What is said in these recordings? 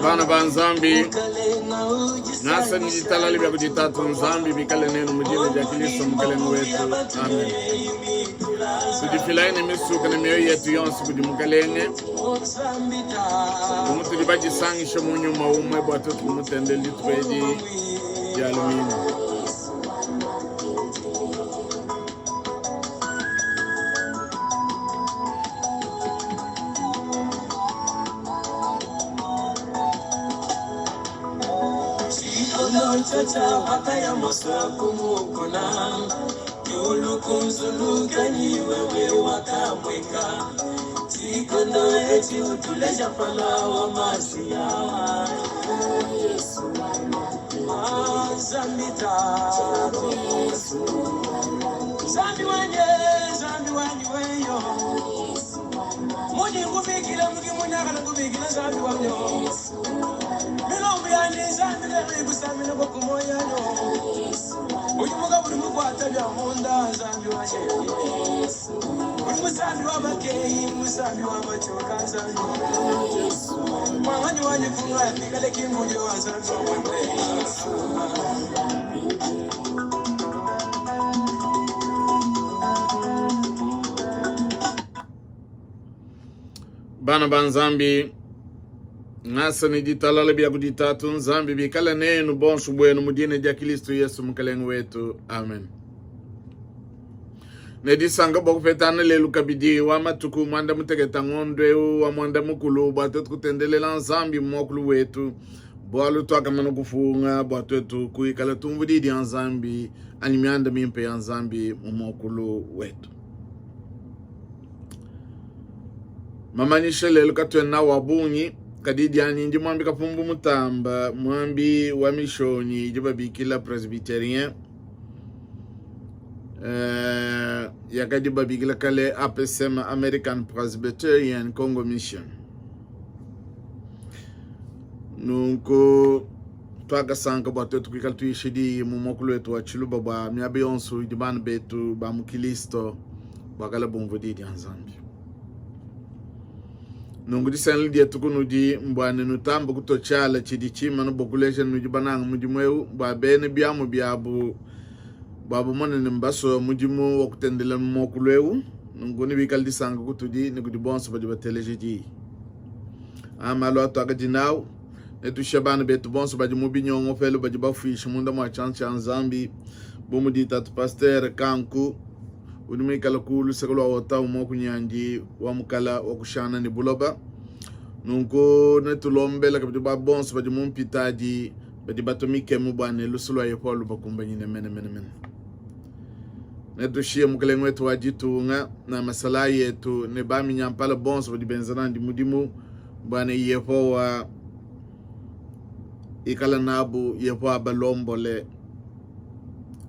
Bana banzambi nasa nijitalali vya kujitatu nzambi bikale nenu mujine jakiliso mkale wetu. Amen. Sujifilaini misuka na mioyo yetu yonsi kujimukalenge umutu libaji sangisho munyuma umwe bwatu kumutende litweji yalumini. Chacha wakaya mosa kumukona yulu kumzuluka ni wewe wakamweka tikondo eti utuleja pala wa masia zambita zambi wanyi weyo muni ngubikila mugi munyakala ngubikila zambi wanyo milombo yani zambi lewe kusamina boku moyano uyimuga buri mukwata bya munda zambi wanyi uri musambi w'abakeyi musambi w'abacoka zambi mwanyi wanyi kunga fikale kimbujo wa zambi wanyi Bana banzambi nasa nijitalala bya kujitatu nzambi bikala nenu bonsu bwenu mudine ja Kristo Yesu mkalengu wetu. Amen. Nedisanga bokufetana lelu kabidi wa matuku mwanda mutegeta ngondwe wa mwanda mukulu bwatu kutendelela nzambi mwokulu wetu bwalu twakamana kufunga bwatu etu kuikala tumvudidi ya nzambi animyanda mimpe ya nzambi mwokulu wetu. Mamanyishe lelu katwena wabunyi kadidi yani ndi mwambi kapumbu mutamba mwambi wa mishoni jiba bikila presbyterien yakadi babikila kale APSM American Presbyterian Congo Mission nunko twaga sanka bwato tukikala tuishidi mumokulu wetu wa chiluba bwa miabe yonsu jibana betu ba mukilisto bakala bomvodidi anzambi nungu di senli dia tukunu di mbwane nutambo kutochala chidi chima no bokulesha nujibananga mujimweu ba bene biamu biabu babu mone nimbaso mujimu wakutendela mmokulweu nungu ni bikal di sanga kutudi ni kudi bonso ba jiba telejeji amalo atwaga jinau netu shabana betu bonso ba jimu binyongo felu ba jiba fish munda mwa chance nzambi bomu di tatu pasteur kanku unimi kala kulu sekolo wata umo kunyanji wa mukala wa kushana ni buloba nunko netulombe la kabidi ba bonso ba jimu mpitaji ba jiba tomike mubane lusulo ya polu bakumba nyine mene netushie mukalengu wetu wajitunga na masala yetu ne bami nyampala bonso ba jibenzana ndi mudimu bane yepo wa ikala nabu yepo abalombole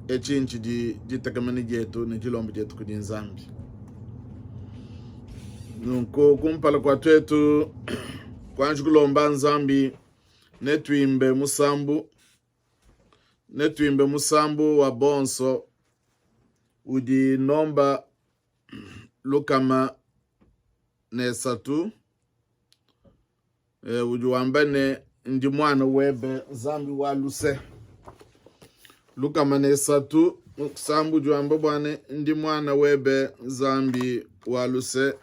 echinchi di takamani jetu ne jilombo jetu kudi nzambi nunko kumpala kwa twetu kwa njukulomba nzambi netuimbe musambu wa bonso udi nomba lukama ne satu udi wambane ndi mwana webe zambi wa luse lukama ne satu sambu juamba bwane ndi mwana webe zambi wa luse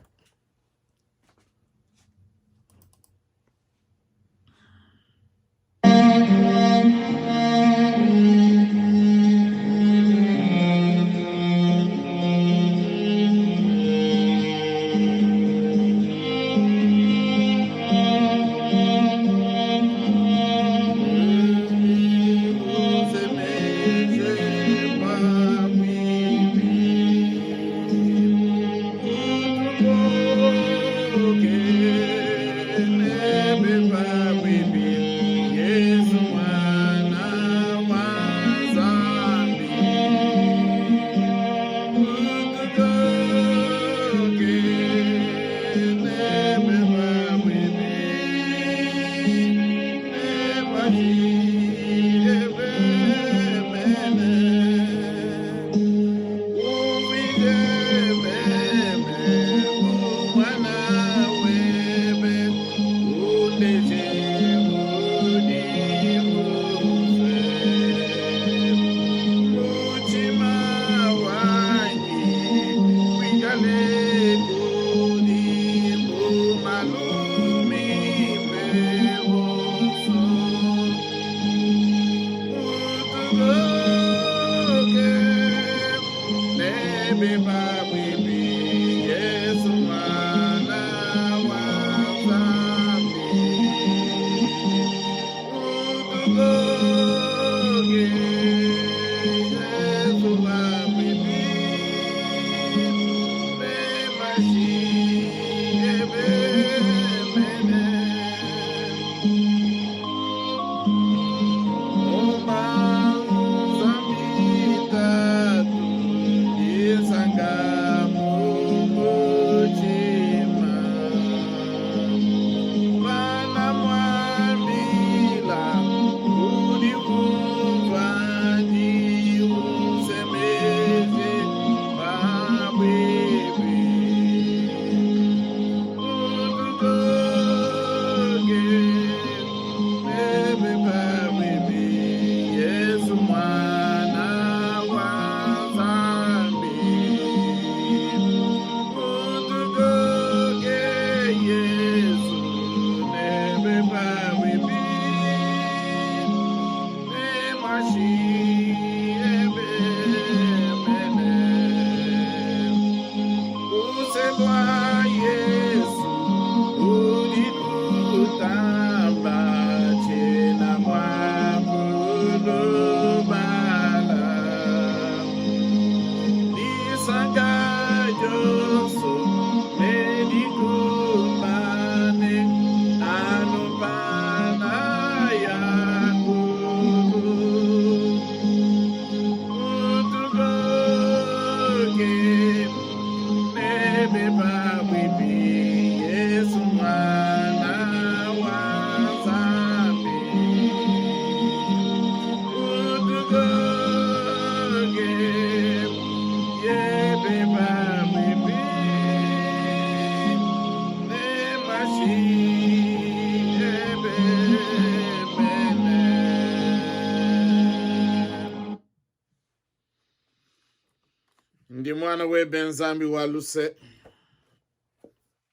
Ndi mwana we benzambi waluse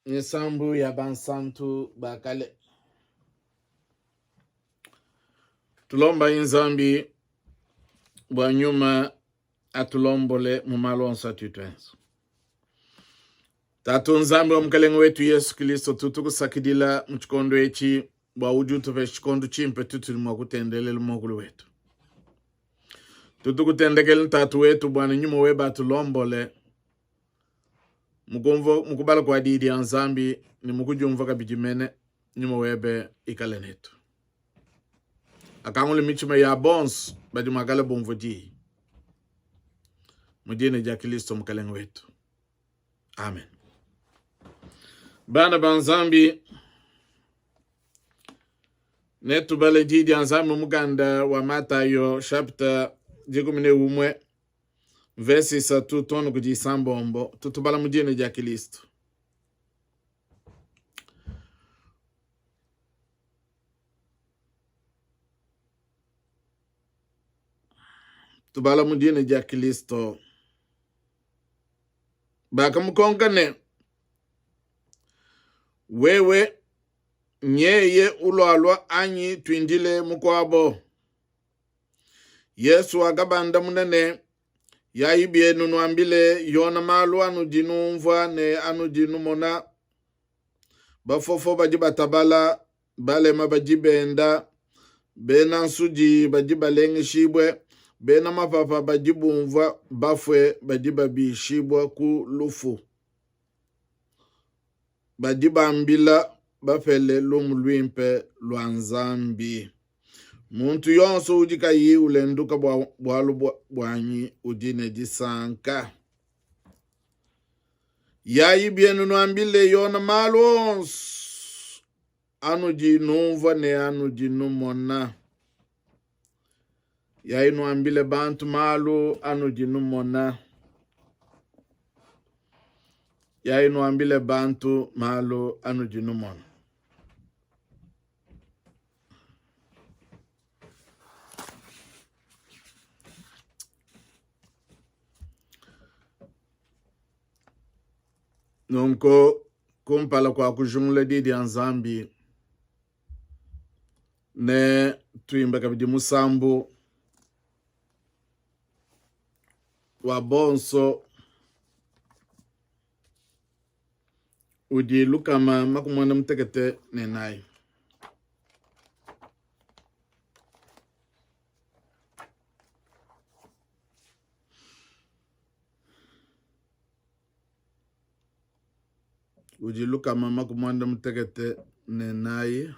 nyesambu ya bansantu bakale tulomba inzambi bwa nyuma atulombole mumalonsa tutwenso tatu nzambi wa mkalengo wetu Yesu Kristo tutukusakidila mchikondo echi bwa ujutu ve chikondo chimpe tutulima kutendelele mokulu wetu tutukutendekele tatu wetu bwana nyuma weba tulombole mukubala kwa didi ya nzambi ni mukujumva kabijimene nyuma webe ikalenetu akangule michima ya bons badi magala bonvodi mudine ja Kristo mkalengo wetu amen. Bana banzambi netu bale didi ya nzambi muganda wa Matayo chapter 11 verse 3 tono kudi sambombo tutubala mudine ja Kristo. Tubala mudine ja Kristo baka mukongane wewe nyeye ulwalwa anyi twindile mukwabo. Yesu agabanda munene yaibie nunu ambile yona malu anu jinumva ne anu jinumona bafofo bajibatabala bale mabajibenda bena nsuji bajibalenge shibwe bena mapapa bajibumva bafwe bajibabishibwa ku lufu bajibambila bafele lumulwimpe lwa nzambi. Muntu yonso ujika yi ulenduka bwalu bwanyi udine jisanka. Yayi bienu nuambile yona malons anu jinumva ne anu jinumona. Yayi nuambile bantu malu anu jinumona. Yayi nuambile bantu malu anu jinumona. Nonko kumpala kwa kujumla didi anzambi ne tuimba kabidi musambu wa bonso udi lukama makumwana mtekete nenai. Udi lukama makumwana mtekete nenai.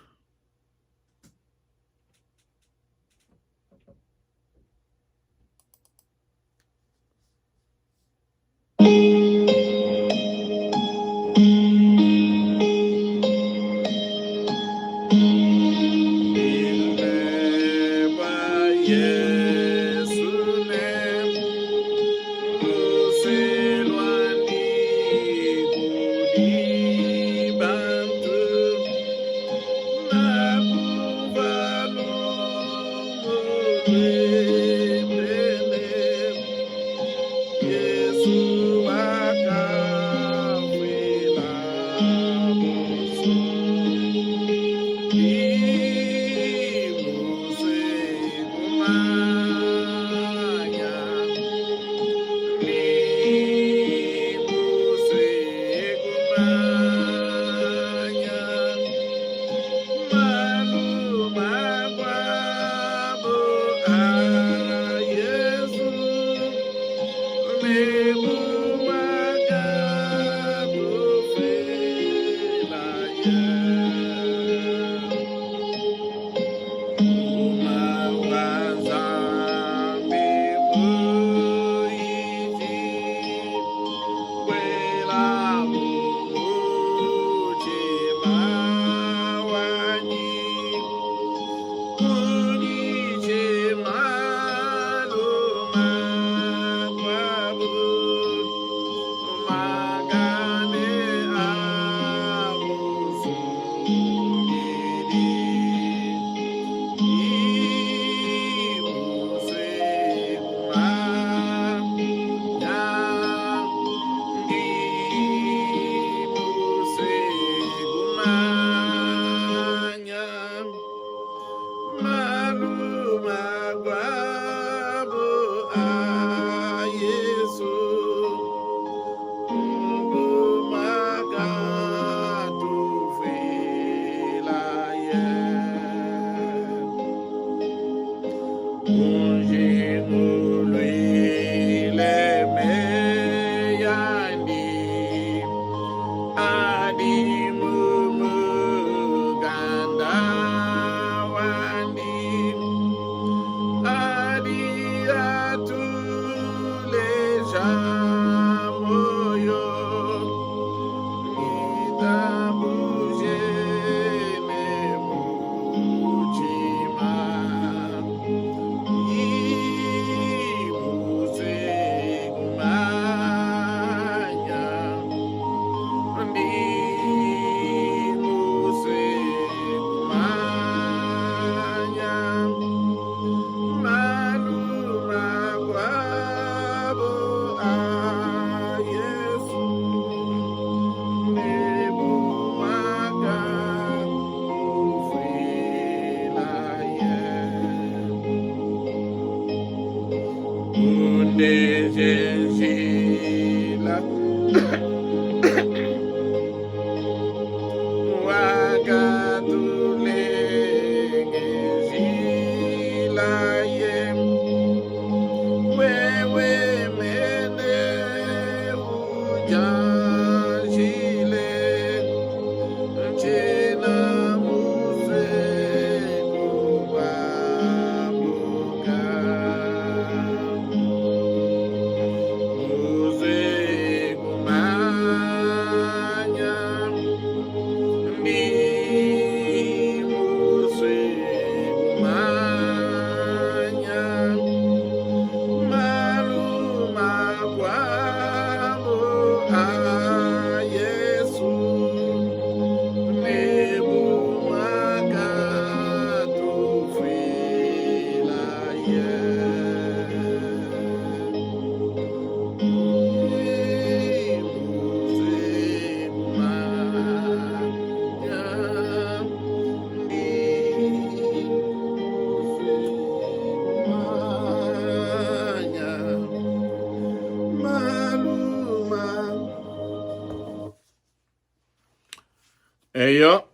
Eyo.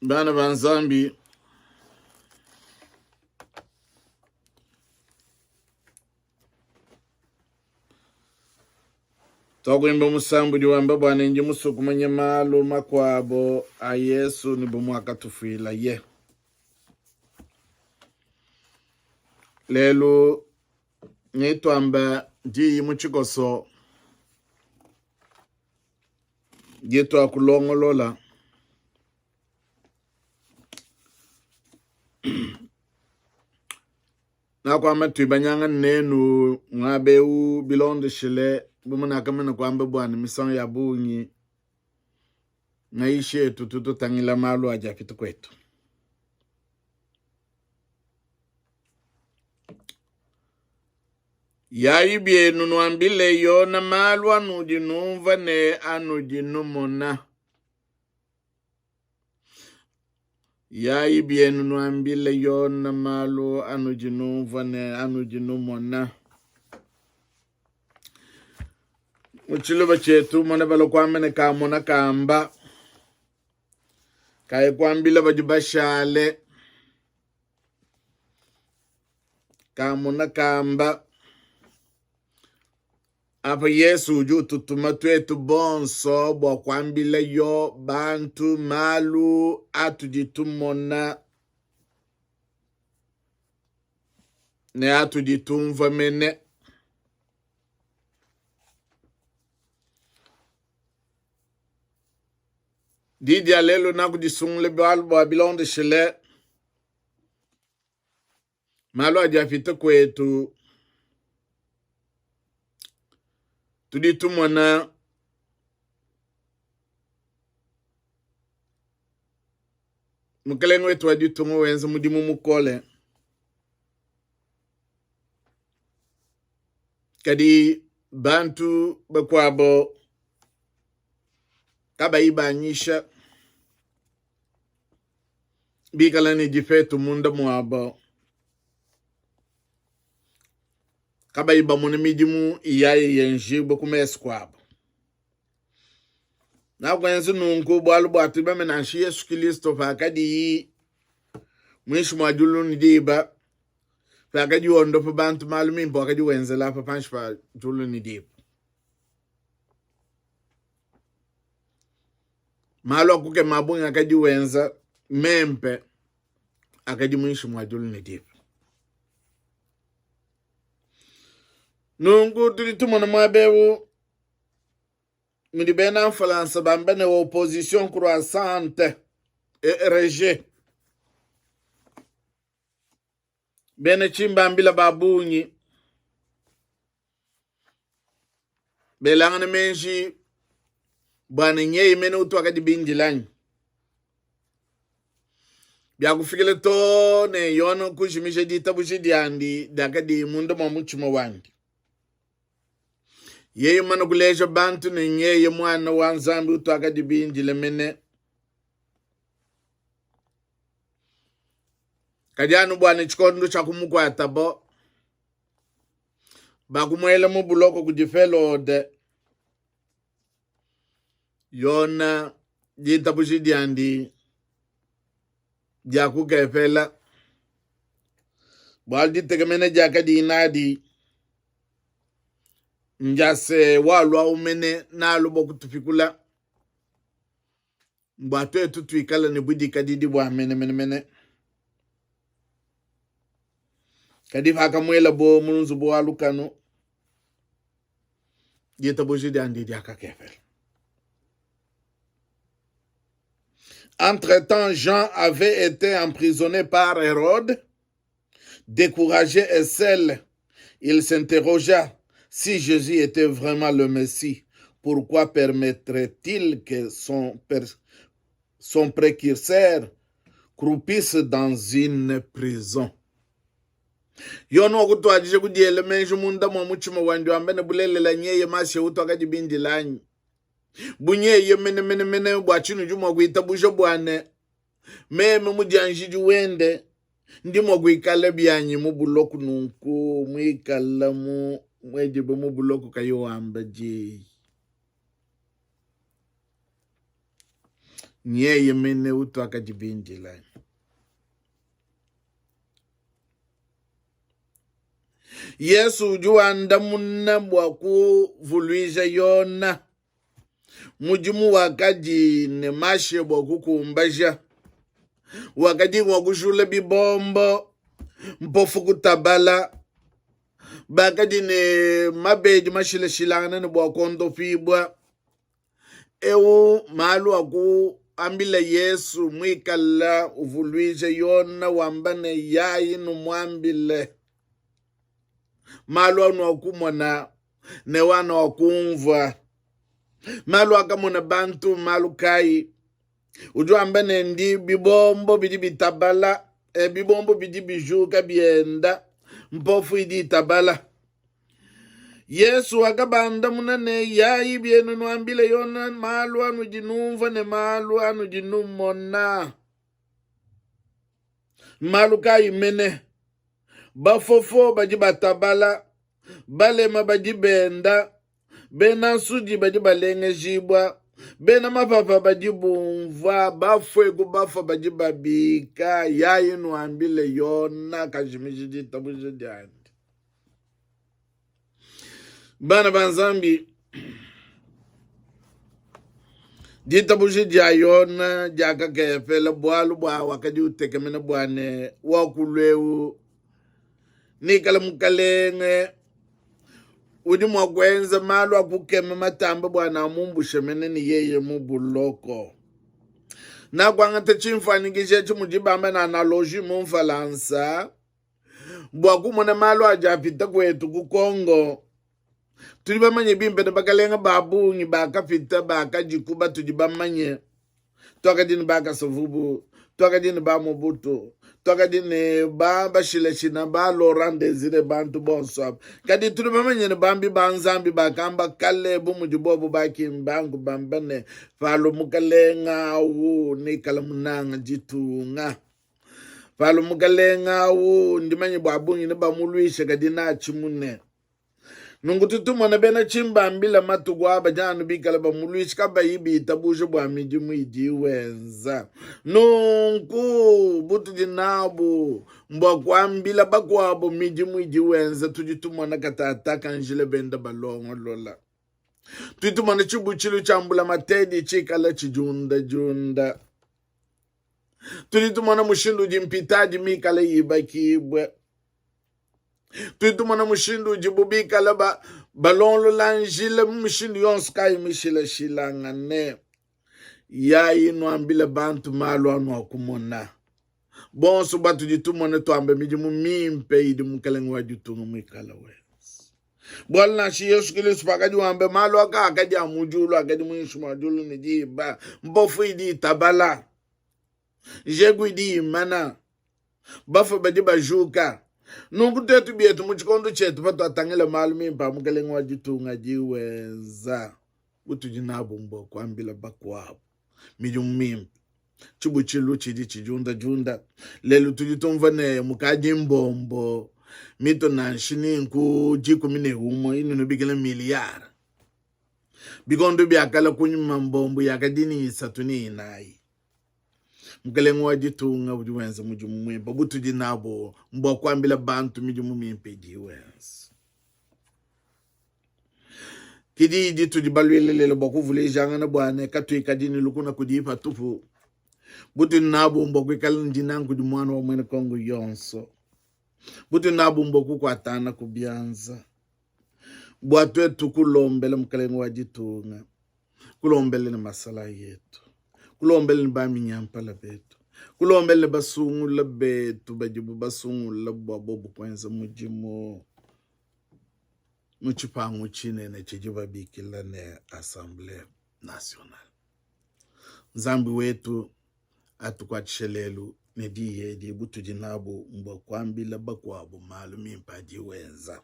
Bana banzambi. Togwimba musambu diwamba bwana nje musukumanya malo makwabo a Yesu ni bumwaka tufila ye. Lelo nitwamba ji muchikoso gitu akulongolola na kwamba twibanyanga nenu ngabeu bilonde shile bumuna kamena kwamba bwana misong ya bunyi ngaishe tututo tangila malu aja fitu kwetu. Yayi bienu nuambile yona malu anujinumva ne anujinumona. Yayi bienu nuambile yona malu anujinumva ne anujinumona. Muchiluba chetu mwana balo kwamene kamona kamba. Kaya kwambila bajibashale. Kamona kamba. Apa Yesu uju tutuma twetu bonso bo kwambila yo bantu malu atujitumona. Ne atujitumva mene. Didi alelo na kujisungle balbo abilonde shile. Malu ajafita kwetu. Tuditumona. Mukeleng wetu waditungo wenza mudimu mukole. Kadi bantu bakwabo. Kaba iba anyisha. Bikalani jifetu munda muabo. Kaba iba munimidimu iyaye yenji bokumes kwabo. Na kwenzi nunku bwalu atiba menanshi Yesu Kristo fakadi mwishu mwajulu nidiba. Fakadi wondofu bantu malumi mpo wakadi wenzela fapanshpa julu nidiba. Malu akuke mabunga akadi wenza mempe akadi mwishu mwajulu nidiba. Nungu tulitumona mwabewu midibena falansa bambene wa opposition croissante et rejet. Bene chimbambila babunyi. Belangane menji bwana nyei mene utu wakadi binjilanyi. Bia kufikile to ne yono kushimishe di tabushi di andi dakadi mundo mamuchuma wangi. Yeye mano kuleja bantu ne nyeye mwana wanzambi utu wakadi binjile mene. Kadianu bwana chikondo chakumuku atabo. Bakumwele mubuloko kujifelo ode. Yona di tabushi di andi. Jaku kefela. Baldi tekemene jaka di inadi. Njase walwa umene na alubo kutufikula. Mbatu etu tuikala nibudi kadidi bwa mene. Kadif haka mwela bo mununzu bo alukano. Jeta boji di andi jaka kefela. Entre-temps, Jean avait été emprisonné par Hérode. Découragé et seul, il s'interrogea si Jésus était vraiment le Messie. Pourquoi permettrait-il que son précurseur croupisse dans une prison? Yono kutoa jije kudiele menju munda mwa muchima wandi wambene bulele la nyeye mashe uto wakati bindi lanyi. Bunye ye mene bwachinu juma guita busho bwane meme mujanjiji wende ndimo guikale byanyi mu buloku nunku mwikala mu mwejibe mu buloku kayo ambaji nyeye mene utu akajibindila. Yesu jua ndamuna mwaku vuluisha yona. Mujimu wakaji ne mashe mwaku kumbasha. Wakaji mwakushule bibombo. Mpofu kutabala. Bakaji ne mabeji mashile shilana ne mwakondo fibwa. Ewu malu waku ambila Yesu mwikala uvuluisha yona wambane yayi numwambile. Malu wanu wakumona ne wana wakumva. Malu wakamona bantu malu kai. Uju ambane ndi bibombo bidi bitabala. Bibombo bidi bijuka bienda. Mpofu idi tabala. Yesu wakabanda munane yayi bienu nuambile yona malu wanu jinumva ne malu wanu jinumona. Malu kai mene. Bafofo baji batabala, balema baji benda, bena suji baji balenge jibwa, bena mapapa baji bumva, bafwegu bafa baji babika, yayi nuambile yona kajimijidi tabujidi andi. Bana banzambi, di tabujidi ayona, jaka kefele bualu bua wakadi utekemene buane, wakuleu, nikala mukalenge udi mwakwenza malu akukeme matamba bwana mumbushe meneni yeye mubuloko na kwangate chimfanikishe chimujibamba na analoji mumfalansa bwakumona malu ajapita kwetu kukongo tulibamanye bimpene bakalenga babungi bakapita bakajikuba tujibamanye twakadini bakasavubu twakadini bamubutu twakadini bashileshina ba Laurent Desire bantu bonso kadi tulibamanye bambi banzambi bakamba kalebu mujibobo bakimbangu bambane falo mukalenga wu nikala munanga jitunga falo mukalenga wu ndimanye babungi ne bamulwishe kadi na chimune nungututumo na bena chimbambila matugwa abajanu bikala bamulwishi kaba yibi itabushe bwa mijimu idiwenza nungu butu jinabu mbwa kwambila bakwabo mijimu idiwenza tujitumo na katataka njile benda balongo lola tujitumo na chibuchilu chambula matedi chikala chijunda junda tujitumo na mushindu jimpitaji mikala yibakibwe tuitumana mushindu jibubika laba balonlo lanjile mushindu yonskai mishila shilangane yayi nuambile bantu malu anu wakumona bonso batu jitumone tuambe mijimu mimpe idi mukalengu wajutungu mwikala wens bwala na shi Yesu Kristo pakadi wambe malu waka akadi amujulu akadi mwishu majulu nijiba mbofu idi tabala jegu idi imana bafu badiba juka nungu tetu bietu muchikondo chetu pato atangele malu mimpa mukalengu wajutunga jiweza butu jinabu mbo kwambila bakwabu mijumu mimpa chibuchilu chidi chijunda junda lelu tujitumvane mukaji mbombo mito na nshini nku jiku mine humo inu nubigile miliara bikondo biakala kunyuma mbombo yakadini isatuni inai mkalengu wajitunga ujiwenza mujumu mwimpa butu jinabo mbo kwambila bantu mijumu mimpa jiwenza kidi jitu jibalwele lelo bakuvule jangana bwane katu ikadini lukuna kudipa tufu butu nabu mbo kwikala njinangu jumwana wa mwene kongo yonso butu nabu mbo kukwatana kubianza bwatu etu kulombele mkalengu wajitunga kulombele ni masala yetu kulombele ni bami nyampala betu kulombele basungu la betu bajibu basungu la bobu kwenza mujimu muchipangu chine ne chijiba bikila ne Assemblée Nationale Nzambi wetu atukwachelelu nediye di butu jinabu mbo kwambila bakwabo malu mimpa jiwenza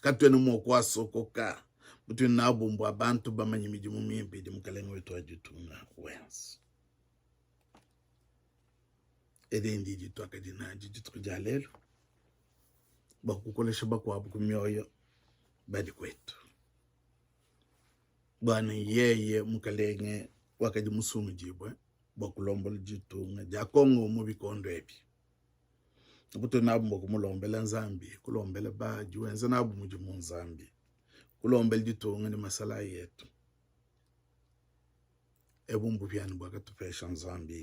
katwenu mokwa sokoka butu nabu mbo abantu bamanyi mijimu mimpi di mkalengu wetu wajitunga wenza edendi jitu akadina jitu kujalelu bakukolesha bakwabo kumyoyo badi kwetu bwana yeye mkalenge wakadi musumu jibwe bokulombol jitunga jakongo mubikondo ebi kuto nabu mokumulombela nzambi kulombela baji wenza nabu mujimu nzambi kulombela jitunga ni masala yetu ebumbu byani bwakatupesha nzambi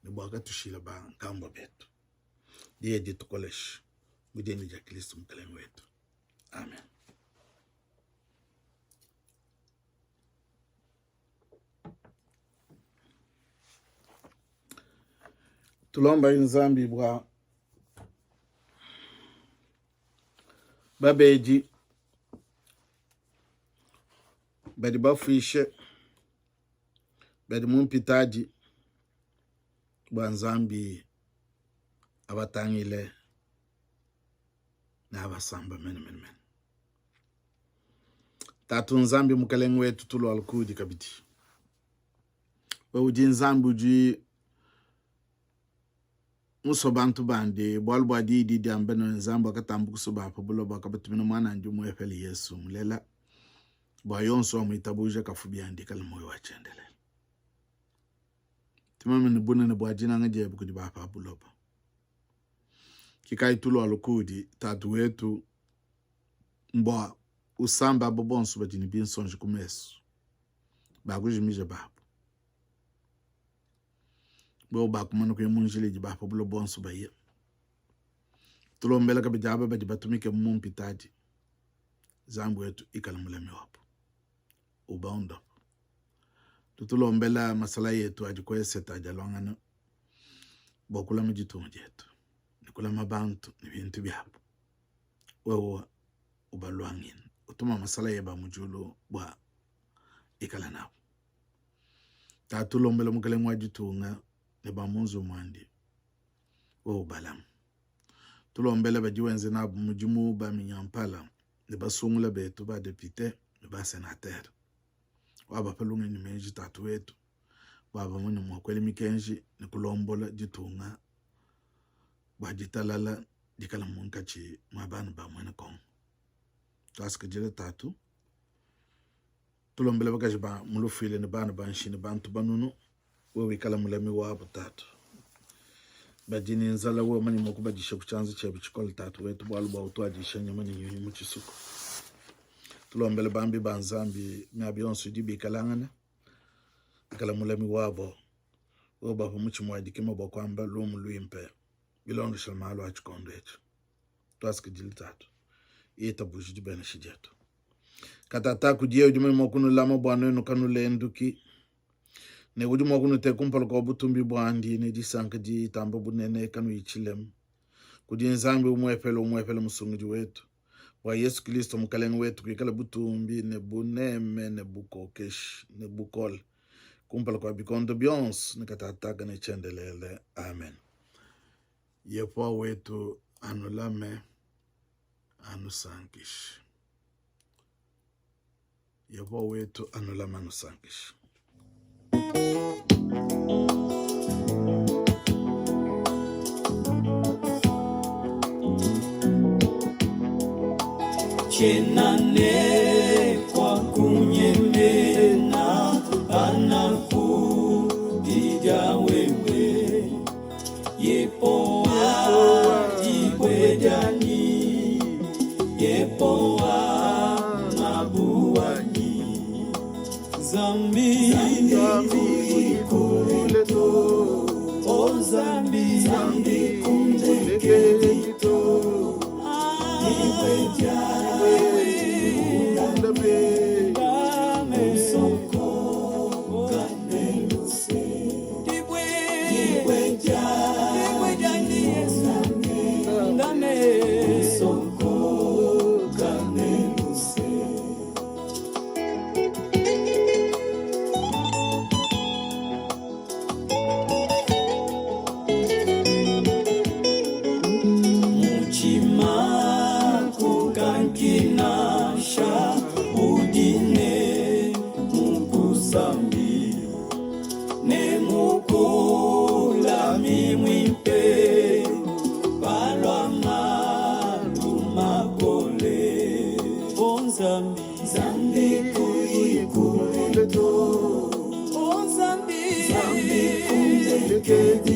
ni bwakatushila ba nkambo betu diye jitukolesh mudeni ja Kristo mkaleni wetu. Amen. Tulomba nzambi bwa babeji badi bafishe badi mumpitaji bwa nzambi abatangile na abasamba men. Tatu nzambi mukaleng wetu tulo alkudi kabiti. Uji nzambi uji musobantu bandi bwalbwa di ambeno nzambi akatambu kusoba pabulo bakabatumino mwana njumu efeli Yesu mulela bwa yonso muitabuja kafubiandi kalmoyo wachendele. Timame ni buna ni bwa jina ngaje bukudi ba pabulo ba. Kikai tulo alukudi tatu wetu mbwa usamba bobonsu bajini binsonje kumesu bagujimije babu bo bakumano ko munjile jibapo bulo bonsu baye tulombela kabijaba baji batumike mumpitaji zambu wetu ikalamulemi wapo ubaunda tutulombela masala yetu ajikweseta ajalongana bokula mjitunje yetu nikula mabantu ni bintu byabo wewe ubalwangin utuma masala yeba mujulu bwa ikala nabo tatulombela mukale mwajitunga ne bamunzu mwandi wewe balam tulombela bajiwenze nabo mujimu ba minyampala ne basungula betu ba depute ne ba senateur waba palunga ni meji tatu wetu baba muni mwakweli mikenji ne kulombola jitunga bajitalala dikala munkachi mabana ba mwene kong taska jile tatu tulombele bakaji ba mulufile ne bana banshine bantu banunu wewe kala mulemi wabo tatu bajini nzala wewe mani mokubajisha kuchanza chebu chikola tatu wetu bwaluba utwajisha nyamani yuni muchisuko tulombele bambi banzambi mabiyonsu dibi kalangana kala mulemi wabo wewe baba muchimwaji kima bokwamba lumu luimpe bilondo shalmalo achikondo echo taska jile tatu ita buji bena shijeto katata kujie ujumani mwakunu lama bwana no kanule enduki ne ujumu mwakunu te kumpalo kwa butumbi bwandi ne jisanka ji tamba bunene kanu ichilem kujie nzambi umwefele musunguji wetu wa Yesu Kristo mkalengu wetu kikala butumbi ne buneme ne bukokesh ne bukol kumpalo kwa bikondo bions ne katataka ne chendelele. Amen. Yepo wetu anulame anusankish yabo wetu anulama anusankish chenane kwa kunyemena anakudija wewe yepo jibwejani yepo mabuani zambi kuleto o zambi kumleketo Zambi kuleto, oh Zambi kedi